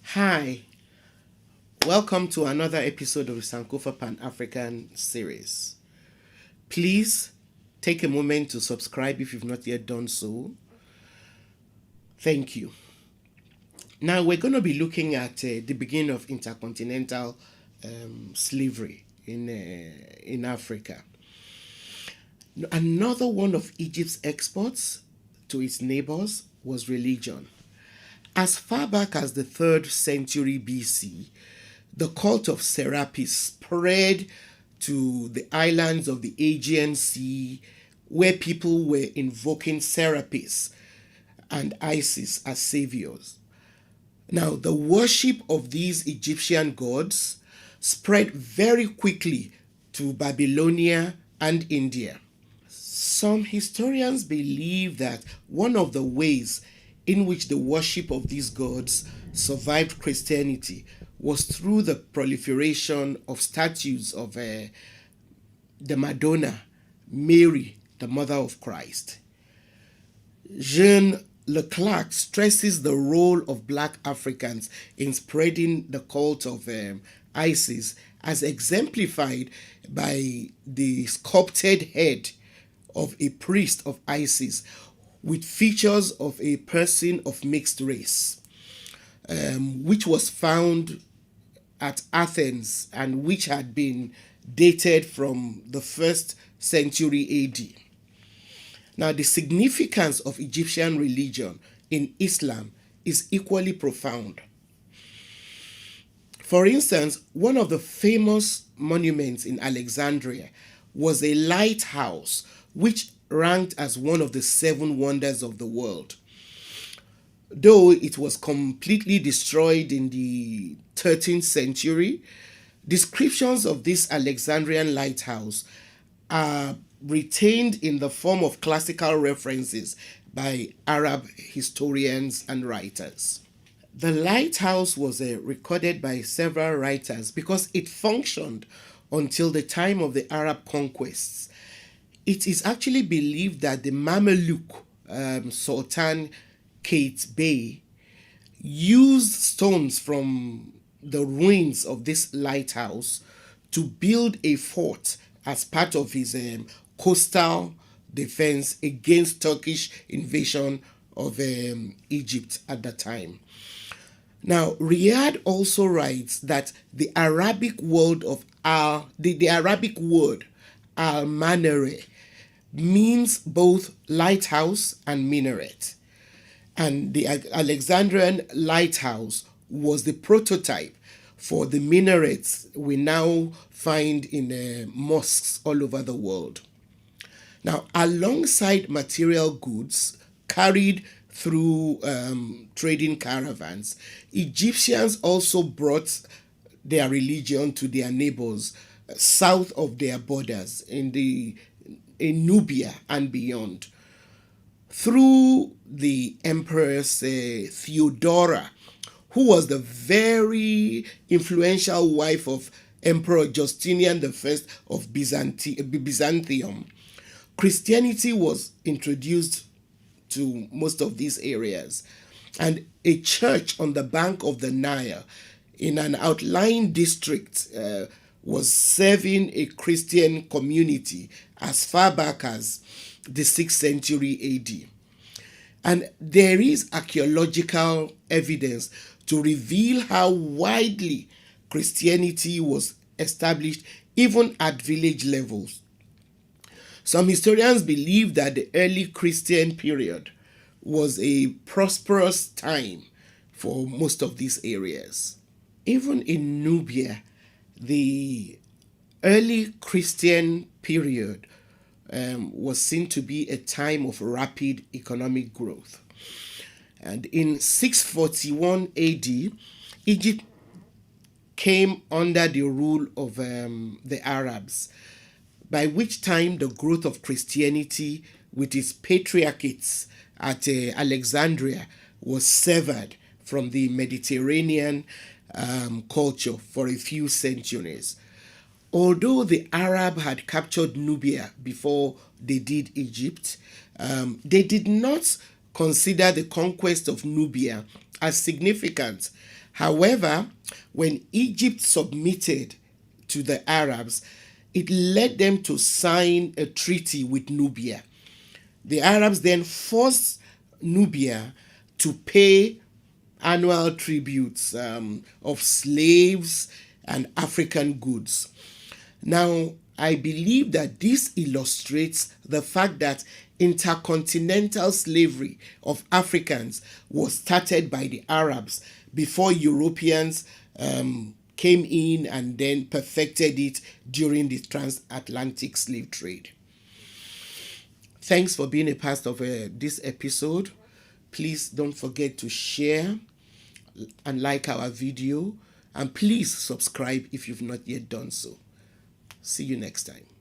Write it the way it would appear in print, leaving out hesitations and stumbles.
Hi, welcome to another episode of the Sankofa Pan-African series. Please take a moment to subscribe if you've not yet done so. Thank you. Now we're going to be looking at the beginning of intercontinental slavery in Africa. Another one of Egypt's exports to its neighbors was religion. As far back as the 3rd century BC, the cult of Serapis spread to the islands of the Aegean Sea, where people were invoking Serapis and Isis as saviors. Now, the worship of these Egyptian gods spread very quickly to Babylonia and India. Some historians believe that one of the ways in which the worship of these gods survived Christianity was through the proliferation of statues of the Madonna, Mary, the mother of Christ. Jean Leclerc stresses the role of black Africans in spreading the cult of Isis, as exemplified by the sculpted head of a priest of Isis with features of a person of mixed race, which was found at Athens and which had been dated from the 1st century AD. Now, the significance of Egyptian religion in Islam is equally profound. For instance, one of the famous monuments in Alexandria was a lighthouse which ranked as one of the 7 wonders of the world. Though it was completely destroyed in the 13th century, descriptions of this Alexandrian lighthouse are retained in the form of classical references by Arab historians and writers. The lighthouse was recorded by several writers because it functioned until the time of the Arab conquests. It is actually believed that the Mameluke Sultan Kate Bey used stones from the ruins of this lighthouse to build a fort as part of his coastal defense against Turkish invasion of Egypt at the time. Now, Riyadh also writes that the Arabic word al-Manare means both lighthouse and minaret. And the Alexandrian lighthouse was the prototype for the minarets we now find in mosques all over the world. Now, alongside material goods carried through trading caravans, Egyptians also brought their religion to their neighbors south of their borders in Nubia and beyond. Through the Empress Theodora, who was the very influential wife of Emperor Justinian I of Byzantium, Christianity was introduced to most of these areas, and a church on the bank of the Nile in an outlying district was serving a Christian community as far back as the 6th century AD. And there is archaeological evidence to reveal how widely Christianity was established even at village levels. Some historians believe that the early Christian period was a prosperous time for most of these areas. Even in Nubia, the early Christian period was seen to be a time of rapid economic growth. And in 641 AD, Egypt came under the rule of the Arabs, by which time the growth of Christianity with its patriarchates at Alexandria was severed from the Mediterranean culture for a few centuries. Although the Arab had captured Nubia before they did Egypt, they did not consider the conquest of Nubia as significant. However, when Egypt submitted to the Arabs, it led them to sign a treaty with Nubia. The Arabs then forced Nubia to pay annual tributes of slaves and African goods. Now, I believe that this illustrates the fact that intercontinental slavery of Africans was started by the Arabs before Europeans came in and then perfected it during the transatlantic slave trade. Thanks for being a part of this episode. Please don't forget to share and like our video, and please subscribe if you've not yet done so. See you next time.